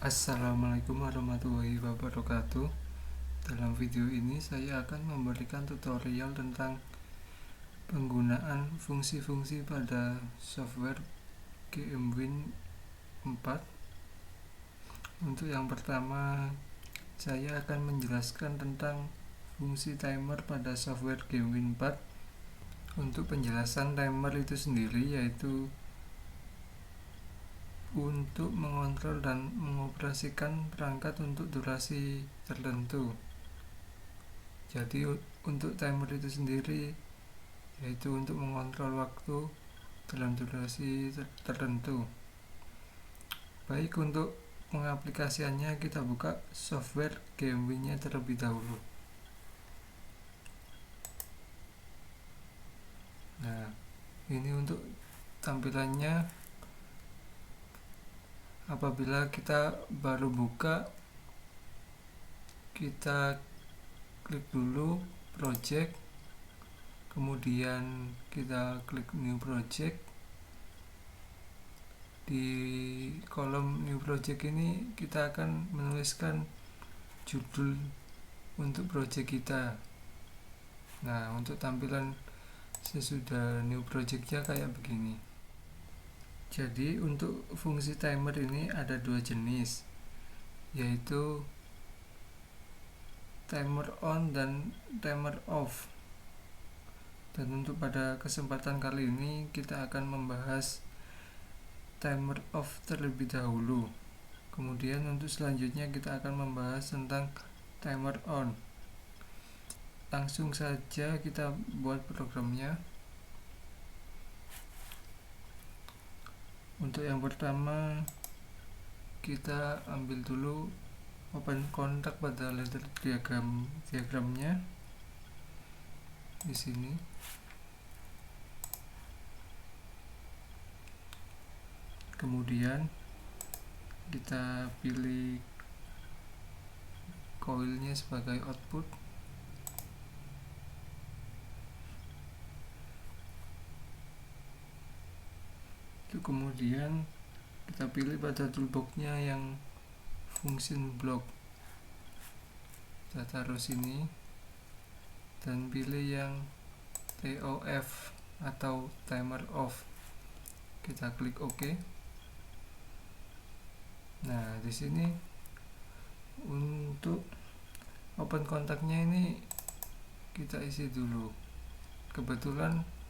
Assalamualaikum warahmatullahi wabarakatuh. Dalam video ini saya akan memberikan tutorial tentang penggunaan fungsi-fungsi pada software GameWin 4. Untuk yang pertama, saya akan menjelaskan tentang fungsi timer pada software GameWin 4. Untuk penjelasan timer itu sendiri yaitu untuk mengontrol dan mengoperasikan perangkat untuk durasi tertentu. Jadi untuk timer itu sendiri yaitu untuk mengontrol waktu dalam durasi tertentu. Baik, untuk pengaplikasiannya kita buka software GameWin-nya terlebih dahulu. Nah, ini untuk tampilannya. Apabila kita baru buka, kita klik dulu project, kemudian kita klik new project. Di kolom new project ini kita akan menuliskan judul untuk project kita. Nah, untuk tampilan sesudah new projectnya kayak begini. Jadi untuk fungsi timer ini ada dua jenis, yaitu timer on dan timer off. Dan untuk pada kesempatan kali ini kita akan membahas timer off terlebih dahulu. Kemudian untuk selanjutnya kita akan membahas tentang timer on. Langsung saja kita buat programnya. Untuk yang pertama, kita ambil dulu open kontak pada ladder diagramnya di sini. Kemudian kita pilih coilnya sebagai output. Kemudian kita pilih pada toolboxnya yang function block, kita taruh sini dan pilih yang TOF atau timer off, kita klik OK. Nah, di sini untuk open kontaknya ini kita isi dulu. Kebetulan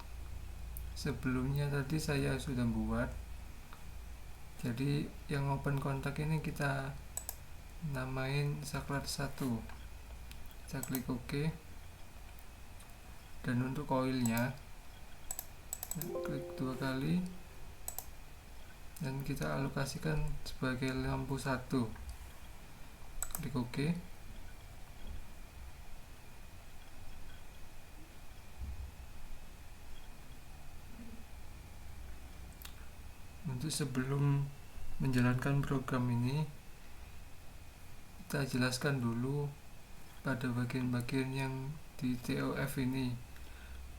sebelumnya tadi saya sudah buat, jadi yang open kontak ini kita namain saklar 1. Kita klik OK. Dan untuk coilnya klik 2 kali dan kita alokasikan sebagai lampu 1. Klik OK. Untuk sebelum menjalankan program ini, kita jelaskan dulu pada bagian-bagian yang di TOF ini.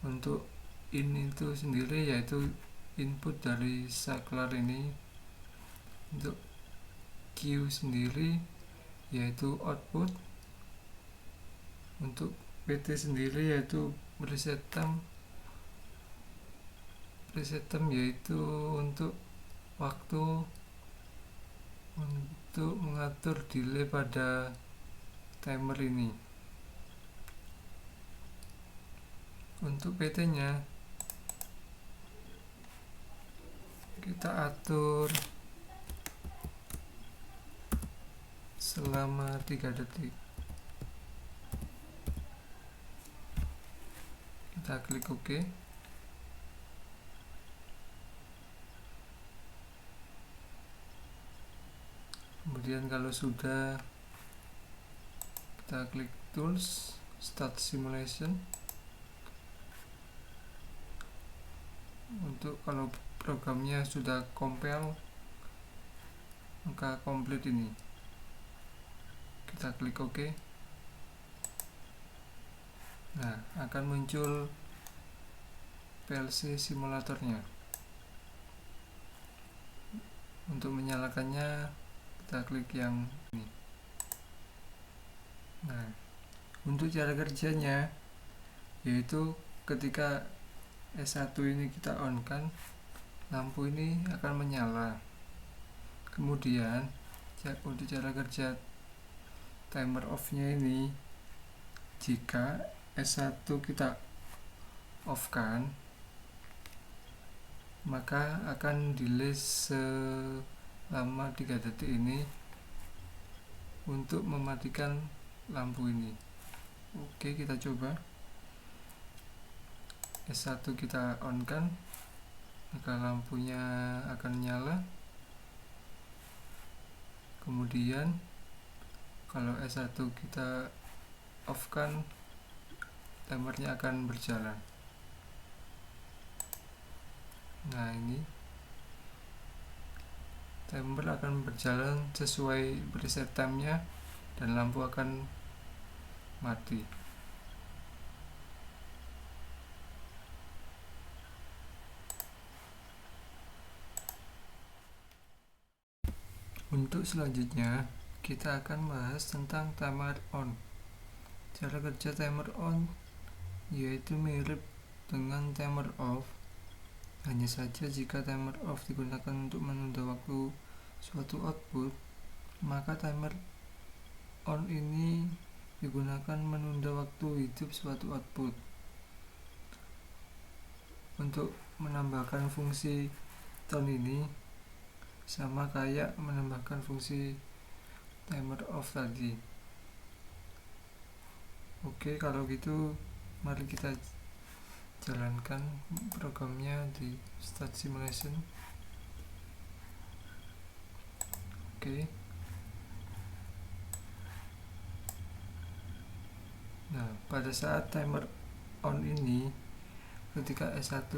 Untuk in itu sendiri yaitu input dari saklar ini. Untuk Q sendiri yaitu output. Untuk PT sendiri yaitu preset time yaitu untuk waktu untuk mengatur delay pada timer ini. Untuk PT nya kita atur selama 3 detik. Kita klik OK. Kemudian kalau sudah, kita klik tools, start simulation. Untuk kalau programnya sudah compile, maka complete ini. Kita klik OK. Nah, akan muncul PLC simulatornya. Untuk menyalakannya kita kita klik yang ini. Nah, untuk cara kerjanya yaitu ketika S1 ini kita on kan, lampu ini akan menyala. Kemudian untuk cara kerja timer off nya ini, jika S1 kita off kan, maka akan delay selama 3 detik ini untuk mematikan lampu ini. Oke, kita coba. S1 kita on kan, maka lampunya akan nyala. Kemudian kalau S1 kita off kan, timernya akan berjalan. Nah, ini timer akan berjalan sesuai preset time-nya dan lampu akan mati. Untuk selanjutnya kita akan bahas tentang timer on. Cara kerja timer on yaitu mirip dengan timer off. Hanya saja jika timer off digunakan untuk menunda waktu suatu output, maka timer on ini digunakan menunda waktu hidup suatu output. Untuk menambahkan fungsi tone ini sama kayak menambahkan fungsi timer off tadi. Oke, kalau gitu mari kita jalankan programnya di Start Simulation. Oke. Nah, pada saat timer on ini, ketika S1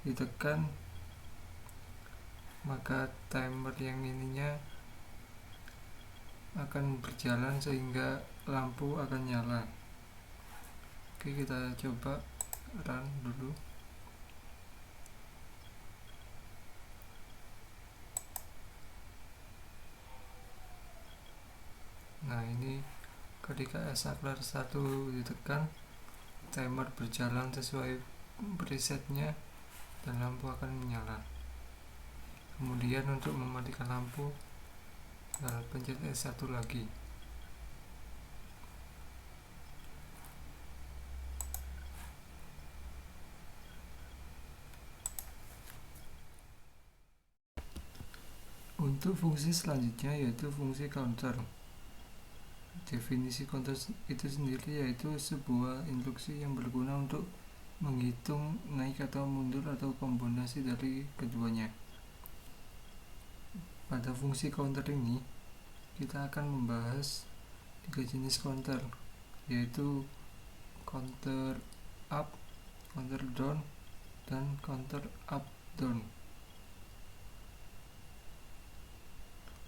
ditekan, maka timer yang ininya akan berjalan sehingga lampu akan nyala. Oke, kita coba run dulu. Nah, ini ketika S1 ditekan, timer berjalan sesuai presetnya dan lampu akan menyala. Kemudian untuk mematikan lampu, pencet S1 lagi. Untuk fungsi selanjutnya yaitu fungsi counter. Definisi counter itu sendiri yaitu sebuah instruksi yang berguna untuk menghitung naik atau mundur atau kombinasi dari keduanya. Pada fungsi counter ini kita akan membahas 3 jenis counter, yaitu counter up, counter down, dan counter up down.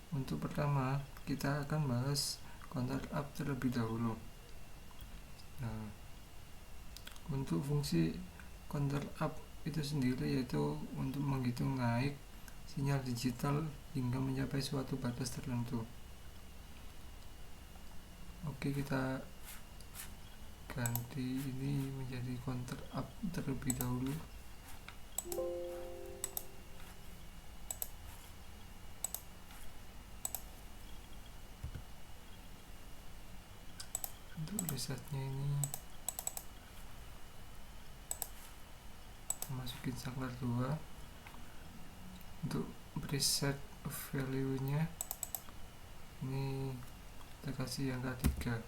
Untuk pertama, kita akan bahas counter up terlebih dahulu. Nah, untuk fungsi counter up itu sendiri yaitu untuk menghitung naik sinyal digital hingga mencapai suatu batas tertentu. Oke, kita ganti ini menjadi counter up terlebih dahulu. Untuk resetnya ini masukin saklar 2. Untuk preset value nya ini kita kasih angka 3.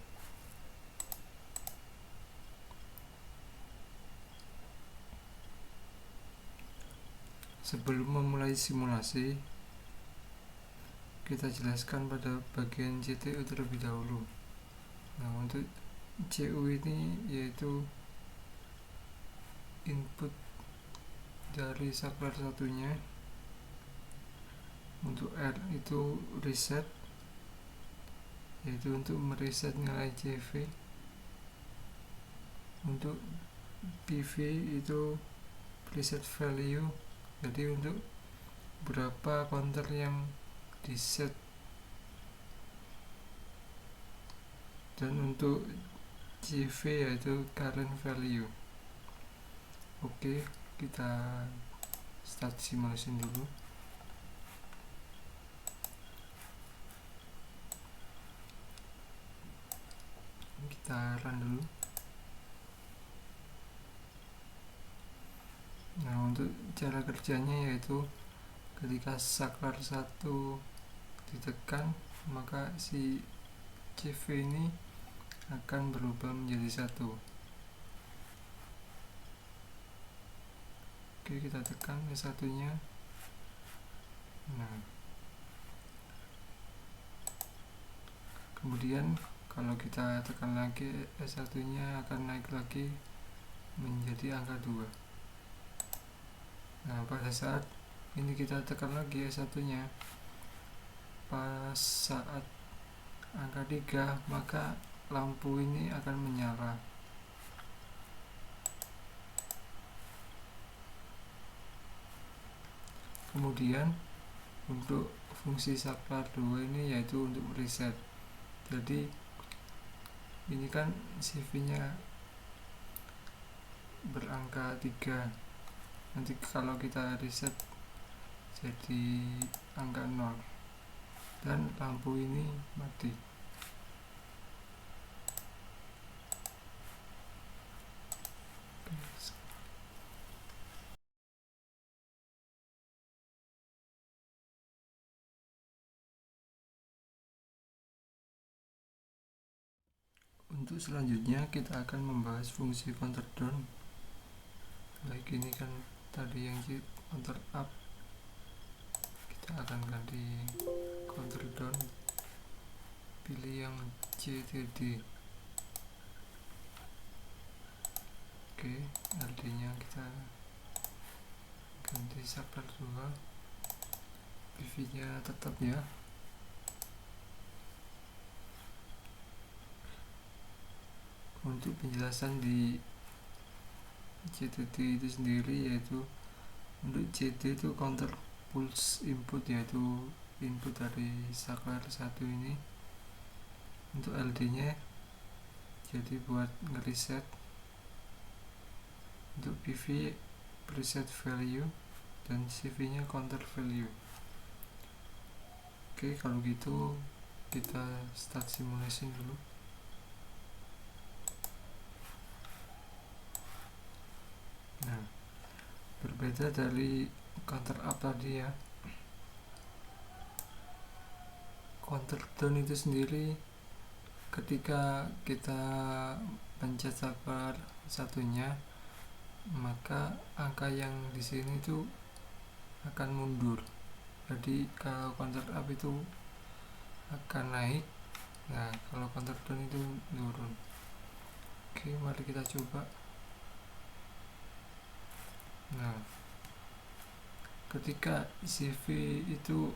Sebelum memulai simulasi, kita jelaskan pada bagian CTU terlebih dahulu. Nah, untuk CU ini yaitu input dari saklar satunya. Untuk R itu reset, yaitu untuk mereset nilai CV. Untuk PV itu preset value, jadi untuk berapa counter yang di set Dan untuk CV yaitu current value. Oke, kita start simulation dulu. Kita run dulu. Nah, untuk cara kerjanya yaitu ketika saklar 1 ditekan, maka si CV ini akan berubah menjadi 1. Oke, kita tekan S1 nya. Nah, kemudian kalau kita tekan lagi S1 nya akan naik lagi menjadi angka 2. Nah, pada saat ini kita tekan lagi S1 nya, pas saat angka 3 maka lampu ini akan menyala. Kemudian untuk fungsi saklar 2 ini yaitu untuk reset. Jadi ini kan CV nya berangka 3, nanti kalau kita reset jadi angka 0 dan lampu ini mati. Untuk selanjutnya kita akan membahas fungsi counter down. Baik, ini kan tadi yang counter up, kita akan ganti counter down, pilih yang CTD. Oke, LD nya kita ganti saklar 2, PV nya tetap ya. Untuk penjelasan di CTD itu sendiri, yaitu untuk CT itu counter pulse input, yaitu input dari saklar 1 ini. Untuk LD nya jadi buat ngereset. Untuk PV preset value, dan CV nya counter value. Oke, kalau gitu kita start simulation dulu. Nah, berbeda dari counter up tadi ya, counter down itu sendiri ketika kita pencet saklar satunya, maka angka yang di sini itu akan mundur. Jadi kalau counter up itu akan naik, nah kalau counter down itu turun. Oke, mari kita coba. Nah, ketika CV itu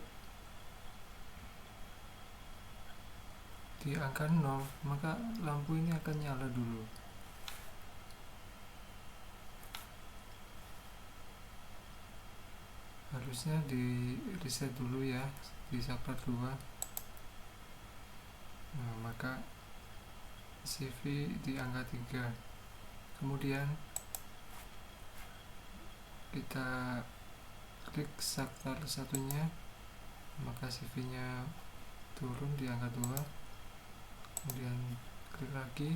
di angka 0, maka lampu ini akan nyala dulu. Harusnya di reset dulu ya di saklar 2. Nah, maka CV di angka 3. Kemudian kita klik saklar satunya, maka CV nya turun di angka 2. Kemudian klik lagi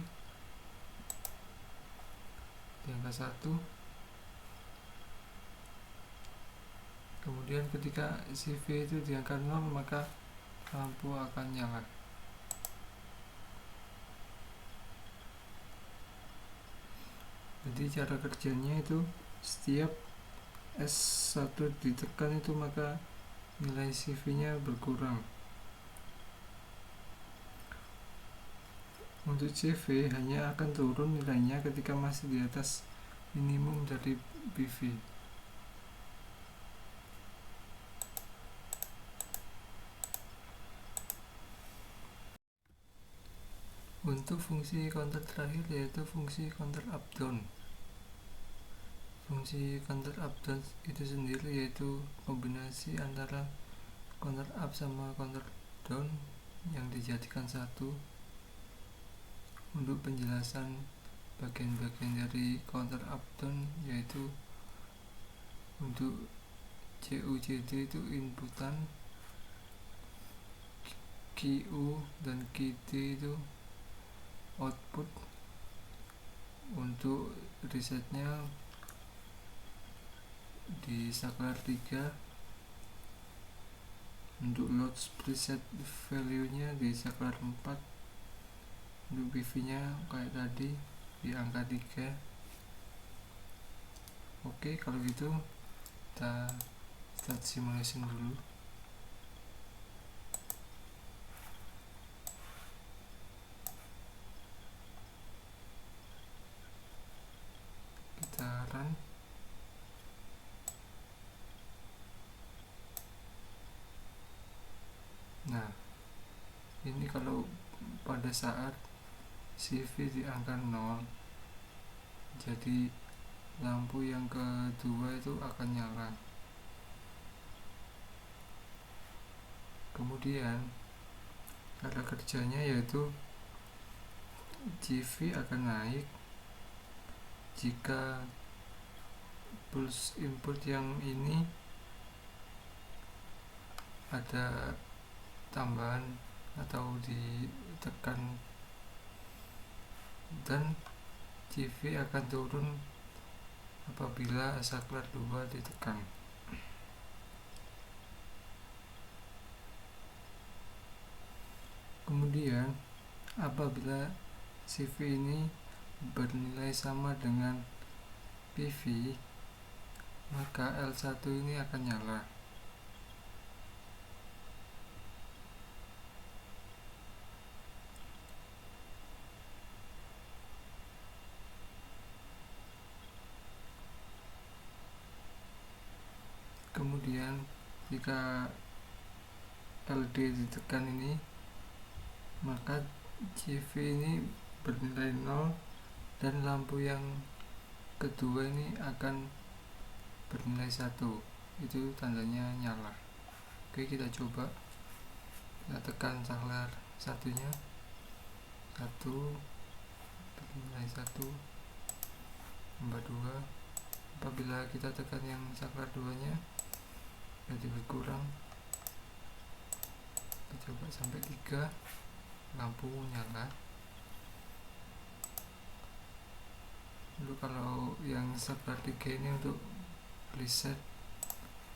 di angka 1. Kemudian ketika CV itu di angka 0, maka lampu akan nyala. Jadi cara kerjanya itu setiap S1 ditekan itu maka nilai CV nya berkurang. Untuk CV hanya akan turun nilainya ketika masih di atas minimum dari PV. Untuk fungsi counter terakhir yaitu fungsi counter up down. Fungsi counter up down itu sendiri yaitu kombinasi antara counter up sama counter down yang dijadikan satu. untuk penjelasan bagian-bagian dari counter up down, yaitu untuk CUCD itu inputan, QU dan QD itu output. Untuk resetnya di saklar 3, untuk load preset value nya di saklar 4, untuk PV nya kayak tadi di angka 3. Oke, kalau gitu kita start simulation dulu. Kita run. Nah, ini kalau pada saat CV di angka 0, jadi lampu yang kedua itu akan nyala. Kemudian cara kerjanya yaitu CV akan naik jika pulse input yang ini ada tambahan atau ditekan, dan CV akan turun apabila saklar 2 ditekan. Kemudian apabila CV ini bernilai sama dengan PV, maka L1 ini akan nyala. Kemudian jika LD ditekan ini, maka CV ini bernilai 0 dan lampu yang kedua ini akan bernilai 1. Itu tandanya nyala. Oke, kita coba. Kita tekan saklar satunya, 1 bernilai 1, tambah 2. Apabila kita tekan yang saklar 2 nya jadi berkurang. Kita coba sampai 3, lampu nyala. Lalu kalau yang saklar 3 ini untuk reset,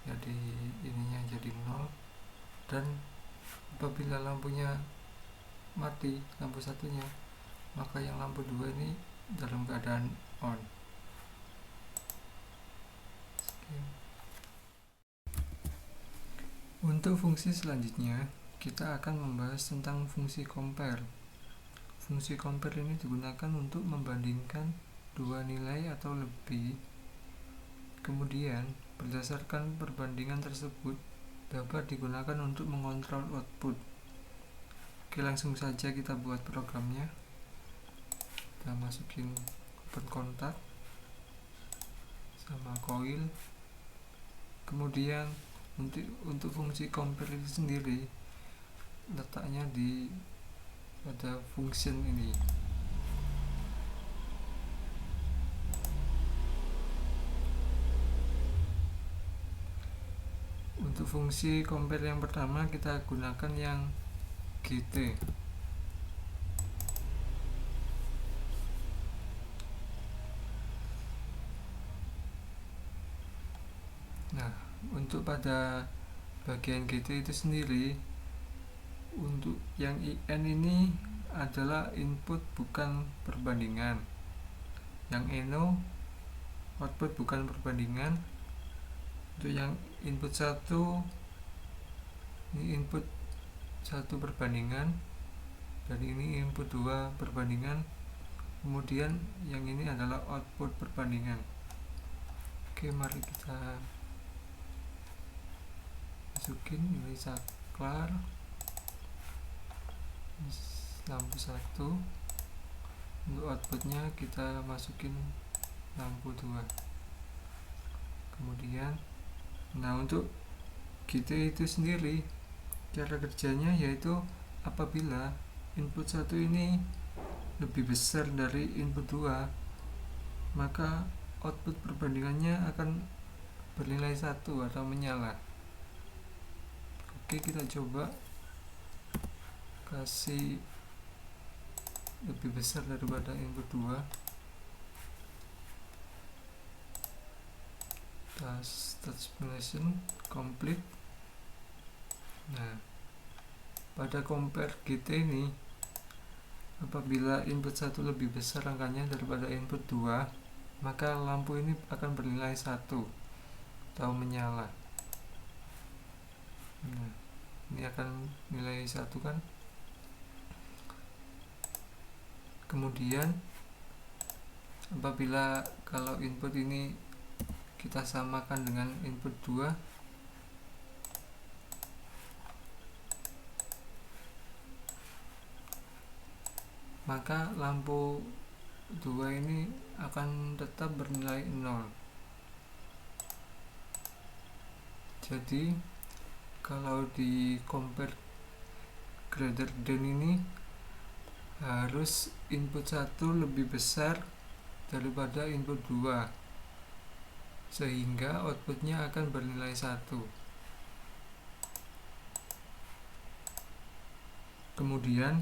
jadi ininya jadi 0, dan apabila lampunya mati, lampu satunya, maka yang lampu 2 ini dalam keadaan on. Untuk fungsi selanjutnya, kita akan membahas tentang fungsi compare. Fungsi compare ini digunakan untuk membandingkan dua nilai atau lebih. Kemudian, berdasarkan perbandingan tersebut dapat digunakan untuk mengontrol output. Oke, langsung saja kita buat programnya. Kita masukin open kontak sama coil. Kemudian untuk fungsi compare itu sendiri letaknya di pada function ini. Untuk fungsi compare yang pertama kita gunakan yang GT. Nah, untuk pada bagian GT itu sendiri, untuk yang IN ini adalah input bukan perbandingan. Yang ENO output bukan perbandingan. Untuk yang input 1 ini input 1 perbandingan, dan ini input 2 perbandingan. Kemudian yang ini adalah output perbandingan. Oke, mari kita masukin ini saklar lampu 1. Untuk outputnya kita masukin lampu 2. Kemudian untuk GT itu sendiri cara kerjanya yaitu apabila input 1 ini lebih besar dari input 2, maka output perbandingannya akan bernilai 1 atau menyala. Oke, kita coba kasih lebih besar daripada input 2. Start simulation complete. Nah, pada compare GT ini, apabila input 1 lebih besar angkanya daripada input 2, maka lampu ini akan bernilai 1 atau menyala. Nah, ini akan nilai 1 kan. Kemudian apabila kalau input ini kita samakan dengan input 2, maka lampu 2 ini akan tetap bernilai 0. Jadi kalau di compare greater than ini harus input 1 lebih besar daripada input 2, sehingga outputnya akan bernilai 1. Kemudian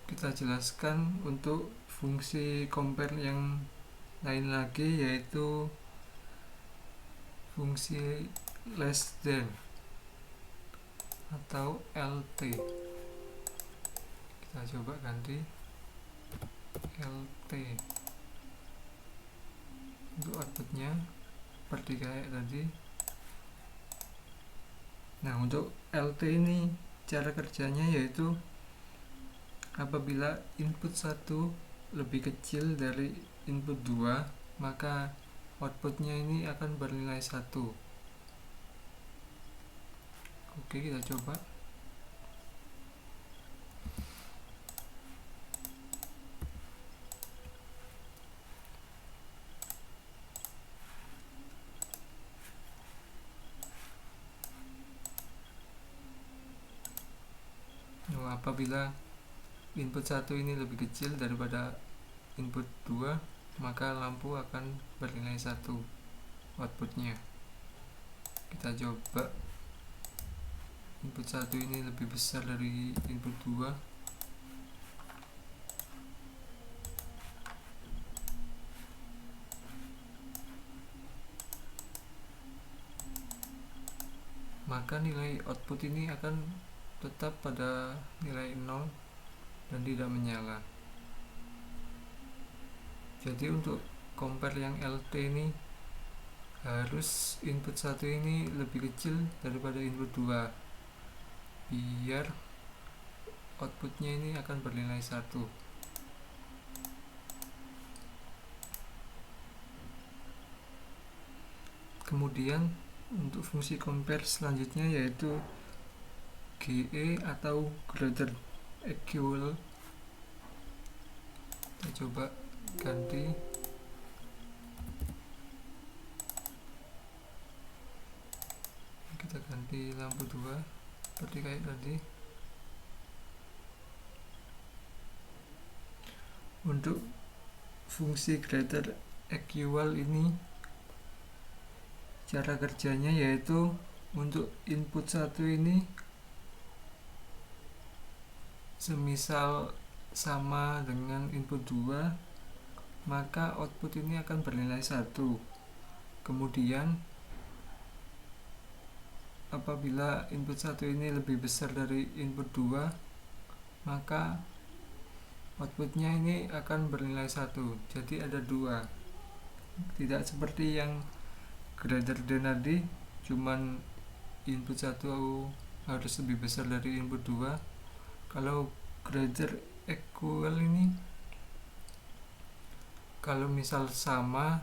kita jelaskan untuk fungsi compare yang lain lagi, yaitu fungsi less than atau LT. Kita coba ganti LT untuk outputnya seperti kayak tadi. Nah, untuk LT ini cara kerjanya yaitu apabila input 1 lebih kecil dari input 2, maka outputnya ini akan bernilai 1. Oke, kita coba. Apabila input 1 ini lebih kecil daripada input 2, maka lampu akan bernilai 1 outputnya. Kita coba input 1 ini lebih besar dari input 2. Maka nilai output ini akan tetap pada nilai 0 dan tidak menyala. Jadi untuk compare yang LT ini harus input 1 ini lebih kecil daripada input 2, biar outputnya ini akan bernilai 1. Kemudian untuk fungsi compare selanjutnya yaitu GE atau greater equal. Kita coba ganti. Kita ganti lampu 2 seperti kayak tadi. Untuk fungsi greater equal ini cara kerjanya yaitu untuk input 1 ini semisal sama dengan input 2, maka output ini akan bernilai 1. Kemudian apabila input 1 ini lebih besar dari input 2, maka outputnya ini akan bernilai 1. Jadi ada 2. Tidak seperti yang greater than tadi, cuman input 1 harus lebih besar dari input 2. Kalau greater equal ini, kalau misal sama,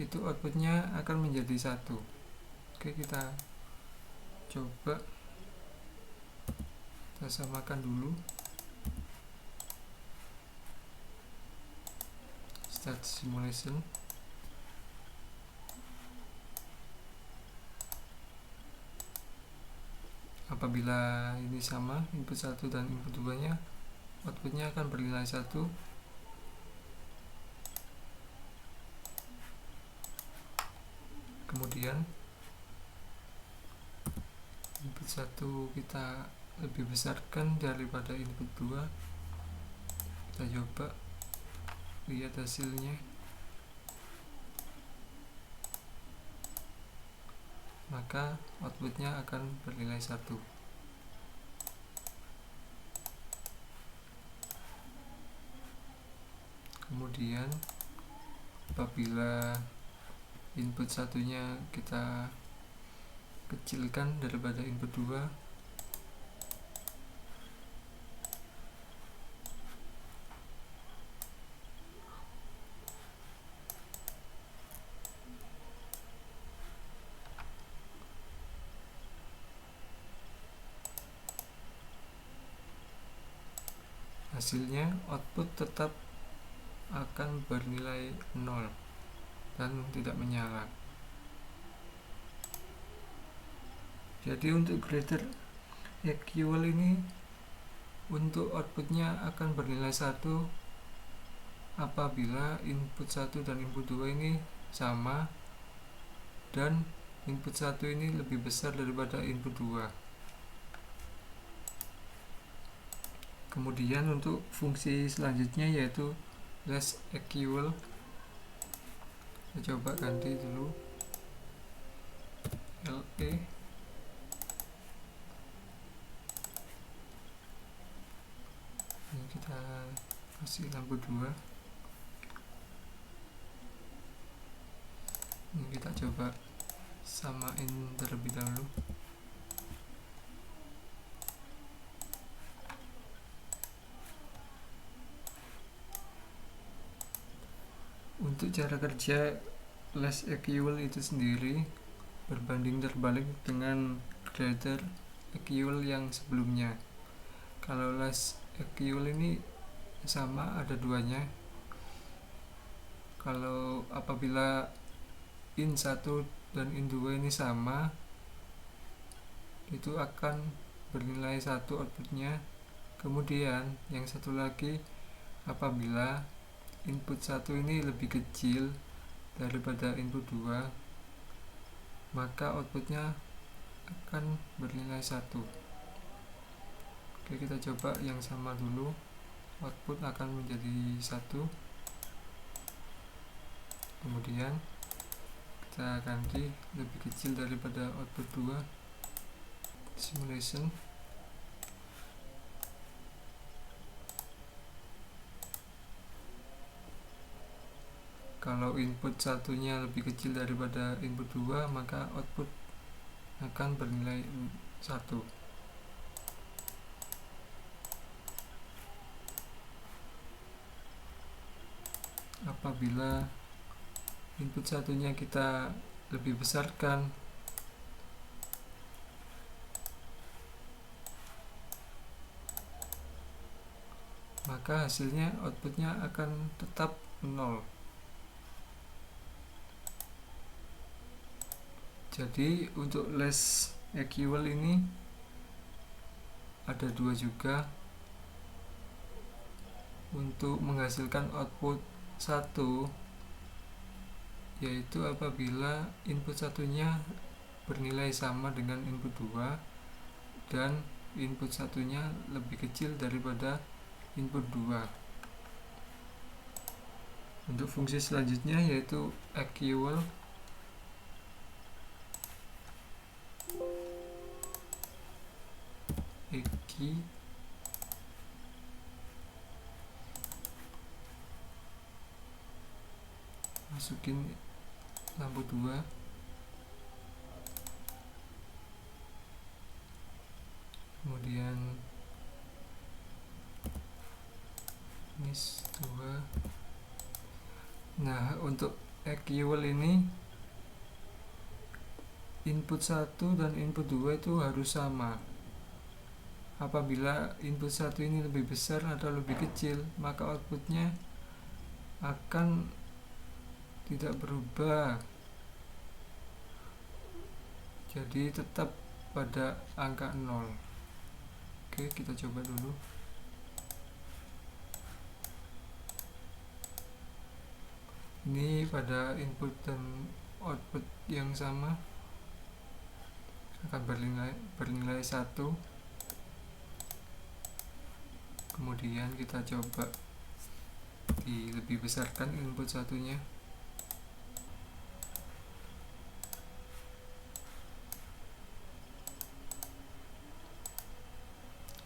itu outputnya akan menjadi 1. Oke, kita coba. Kita samakan dulu. Start simulation. apabila ini sama, input 1 dan input 2 nya, outputnya akan bernilai 1. Kemudian input 1 kita lebih besarkan daripada input 2. Kita coba lihat hasilnya. Maka outputnya akan bernilai 1. Kemudian apabila input satunya kita kecilkan daripada input 2, hasilnya output tetap akan bernilai 0 dan tidak menyala. Jadi untuk greater equal ini, untuk outputnya akan bernilai 1 apabila input 1 dan input 2 ini sama dan input 1 ini lebih besar daripada input 2. Kemudian untuk fungsi selanjutnya yaitu less equal, kita coba ganti dulu LE. Ini kita kasih lampu 2. Ini kita coba samain terlebih dahulu. Untuk cara kerja less equal itu sendiri berbanding terbalik dengan greater equal yang sebelumnya. Kalau less equal ini sama, ada duanya. Kalau apabila in 1 dan in 2 ini sama, itu akan bernilai 1 outputnya. Kemudian yang satu lagi, apabila input 1 ini lebih kecil daripada input 2, maka outputnya akan bernilai 1. Oke, kita coba yang sama dulu. Output akan menjadi 1. Kemudian kita ganti lebih kecil daripada output 2. Simulation. Kalau input satunya lebih kecil daripada input 2, maka output akan bernilai 1. Apabila input satunya kita lebih besarkan, maka hasilnya outputnya akan tetap 0. Jadi untuk less equal ini ada dua juga. Untuk menghasilkan output 1, yaitu apabila input satunya bernilai sama dengan input 2 dan input satunya lebih kecil daripada input 2. Untuk fungsi selanjutnya yaitu equal. Eki masukin lampu 2. Kemudian minus 2. Nah, untuk equal ini input 1 dan input 2 itu harus sama. Apabila input 1 ini lebih besar atau lebih kecil, maka outputnya akan tidak berubah. Jadi tetap pada angka 0. Oke, kita coba dulu. Ini pada input dan output yang sama akan bernilai 1. Kemudian kita coba lebih besarkan input satunya.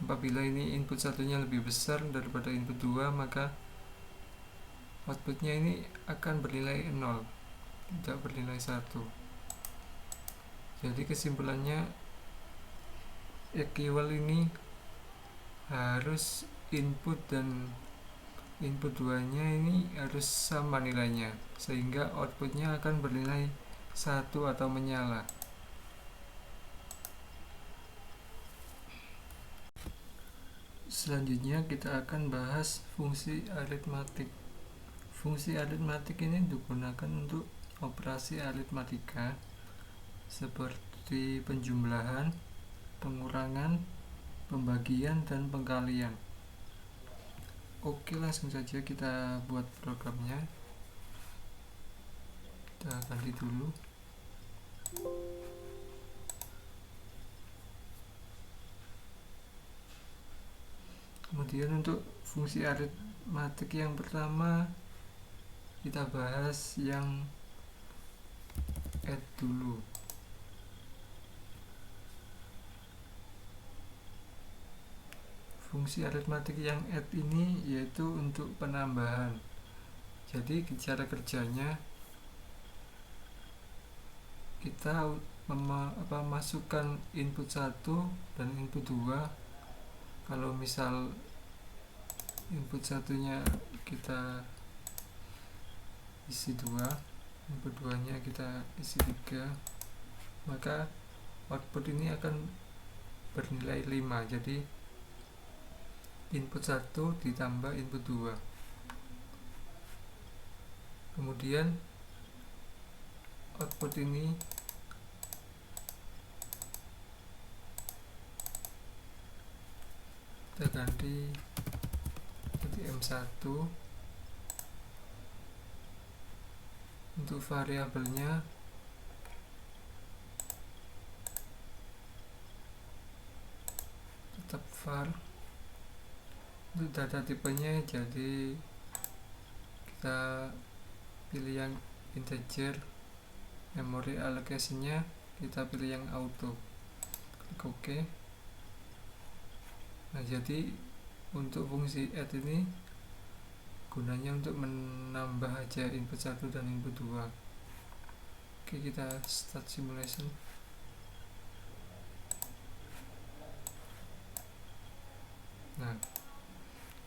Apabila ini input satunya lebih besar daripada input 2, maka outputnya ini akan bernilai 0, tidak bernilai 1. Jadi kesimpulannya, equal ini harus input dan input 2 nya ini harus sama nilainya, sehingga outputnya akan bernilai 1 atau menyala. Selanjutnya kita akan bahas fungsi aritmatik. Fungsi aritmatik ini digunakan untuk operasi aritmatika seperti penjumlahan, pengurangan, pembagian, dan pengkalian. Oke, langsung saja kita buat programnya. Kita ganti dulu. Kemudian untuk fungsi aritmatik yang pertama, kita bahas yang add dulu. Fungsi aritmatik yang add ini yaitu untuk penambahan. Jadi cara kerjanya, kita masukkan input 1 dan input 2. Kalau misal input satunya kita isi 2, input 2 nya kita isi 3, maka output ini akan bernilai 5. Jadi input 1 ditambah input 2. Kemudian output ini kita ganti jadi M1. Untuk variabelnya tetap var. Untuk data tipenya jadi kita pilih yang integer. Memory allocation-nya kita pilih yang auto. Klik OK. Nah, jadi untuk fungsi add ini gunanya untuk menambah aja input 1 dan input 2. Oke, kita start simulation. Nah,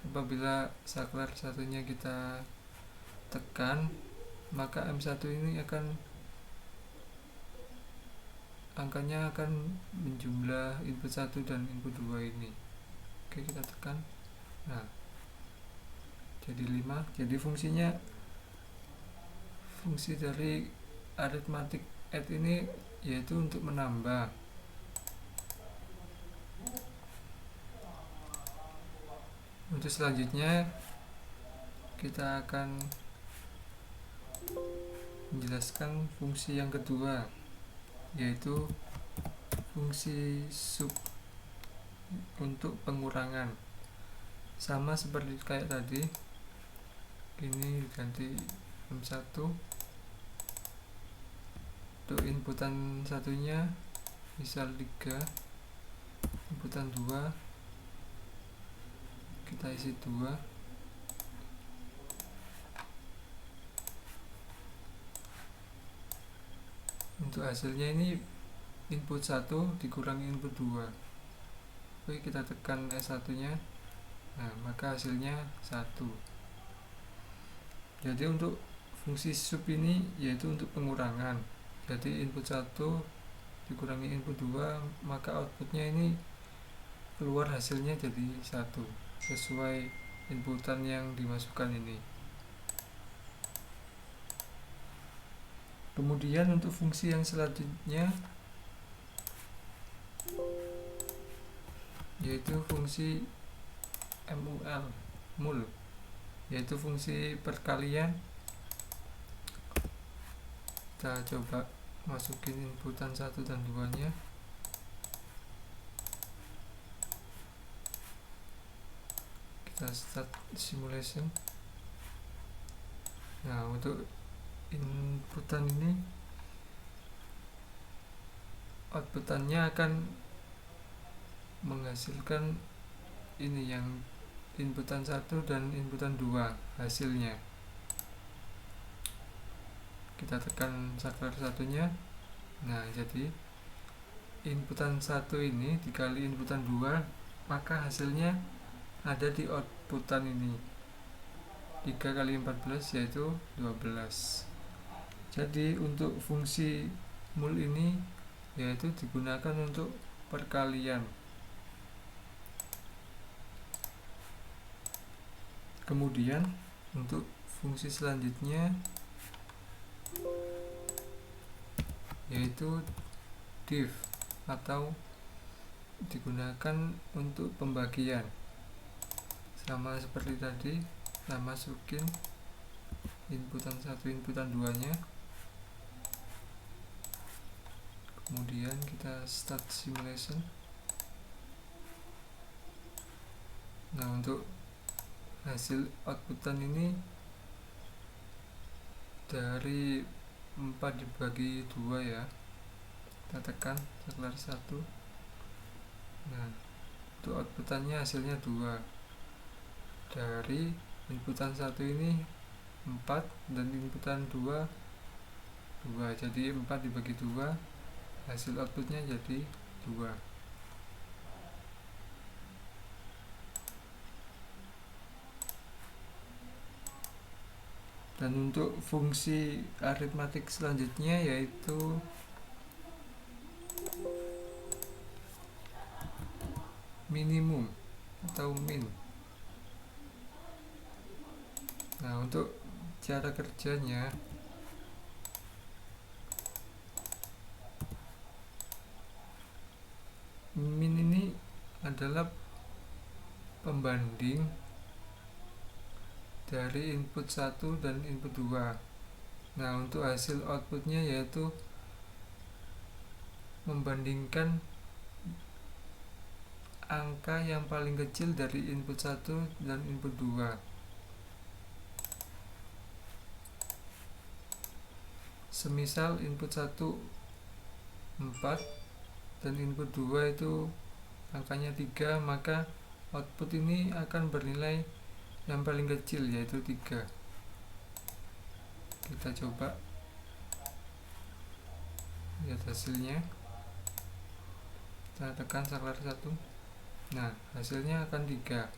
apabila saklar satunya kita tekan, maka M1 ini angkanya akan menjumlah input 1 dan input 2 ini. Oke, kita tekan. Nah, jadi 5. Jadi fungsi dari arithmetic add ini yaitu untuk menambah. Untuk selanjutnya kita akan menjelaskan fungsi yang kedua, yaitu fungsi sub untuk pengurangan. Sama seperti kayak tadi, ini ganti M1. Untuk inputan satunya misal 3, inputan 2 kita isi 2. Untuk hasilnya ini input 1 dikurangi input 2. Oke, kita tekan S1 nya. Nah, maka hasilnya 1. Jadi untuk fungsi sub ini yaitu untuk pengurangan. Jadi input 1 dikurangi input 2, maka outputnya ini keluar hasilnya jadi 1 sesuai inputan yang dimasukkan ini. Kemudian untuk fungsi yang selanjutnya yaitu fungsi mul, yaitu fungsi perkalian. Kita coba masukin inputan 1 dan 2 nya. Kita start simulation. Nah, untuk inputan ini, outputannya akan menghasilkan ini yang inputan 1 dan inputan 2 hasilnya. Kita tekan saklar satunya. Nah, jadi inputan 1 ini dikali inputan 2, maka hasilnya ada di outputan ini. 3 kali 14 yaitu 12. Jadi untuk fungsi mul ini yaitu digunakan untuk perkalian. Kemudian untuk fungsi selanjutnya yaitu div, atau digunakan untuk pembagian. Sama seperti tadi, kita masukin inputan 1, inputan 2 nya. Kemudian kita start simulation. Nah, untuk hasil outputan ini dari 4 dibagi 2 ya. Kita tekan saklar 1. Nah, untuk outputannya hasilnya 2. Dari inputan 1 ini 4 dan inputan 2 2. Jadi 4 dibagi 2, hasil outputnya jadi 2. Dan untuk fungsi aritmatik selanjutnya yaitu minimum atau min. Nah, untuk cara kerjanya, min ini adalah pembanding dari input 1 dan input 2. Nah, untuk hasil outputnya yaitu membandingkan angka yang paling kecil dari input 1 dan input 2. Semisal input 1 4 dan input 2 itu angkanya 3, maka output ini akan bernilai yang paling kecil yaitu 3. Kita coba lihat hasilnya. Kita tekan saklar 1. Nah, hasilnya akan 3.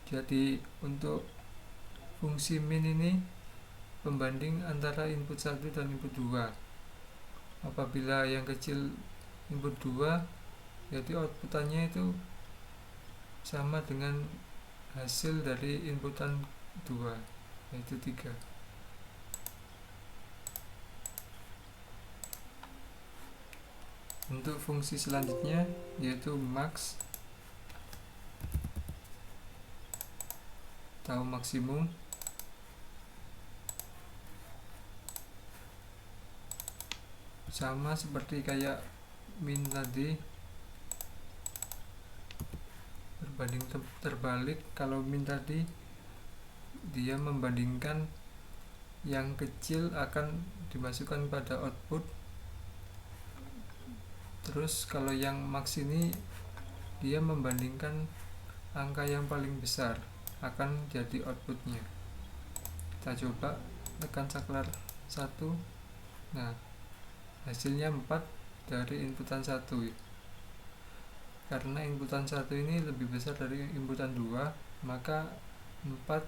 Jadi untuk fungsi min ini pembanding antara input 1 dan input 2. Apabila yang kecil input 2, jadi outputannya itu sama dengan hasil dari inputan 2 yaitu 3. Untuk fungsi selanjutnya yaitu max atau maksimum. Sama seperti kayak min tadi, berbanding terbalik. Kalau min tadi dia membandingkan yang kecil akan dimasukkan pada output, terus kalau yang max ini dia membandingkan angka yang paling besar akan jadi outputnya. Kita coba tekan saklar 1. Nah, hasilnya 4 dari inputan 1. Karena inputan 1 ini lebih besar dari inputan 2, maka 4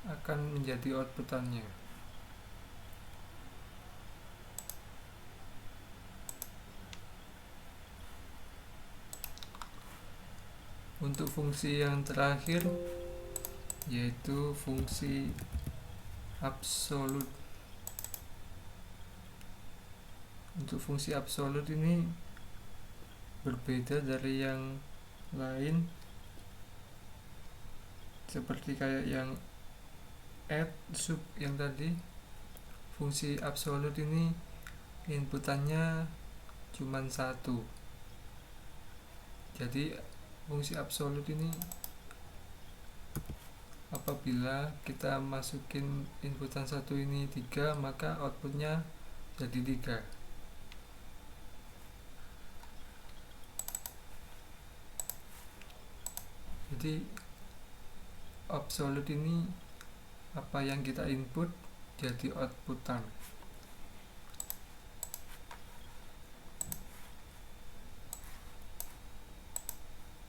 akan menjadi outputannya. Untuk fungsi yang terakhir yaitu fungsi absolut. Untuk fungsi absolut ini berbeda dari yang lain, seperti kayak yang add, sub yang tadi. Fungsi absolut ini inputannya cuma satu, jadi fungsi absolut ini apabila kita masukin inputan satu ini 3, maka outputnya jadi 3. Jadi absolut ini apa yang kita input jadi outputan.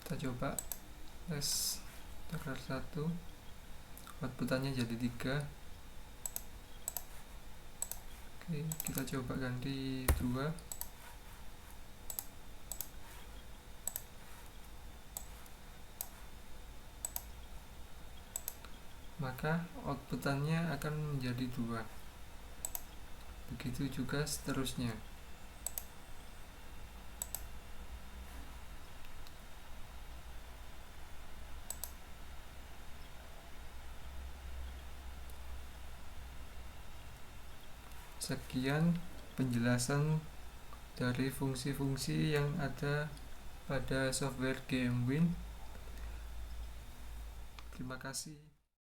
Kita coba tes tegar 1, outputannya jadi 3. Oke, kita coba ganti 2. Maka outputannya akan menjadi 2. Begitu juga seterusnya. Sekian penjelasan dari fungsi-fungsi yang ada pada software GameWin. Terima kasih.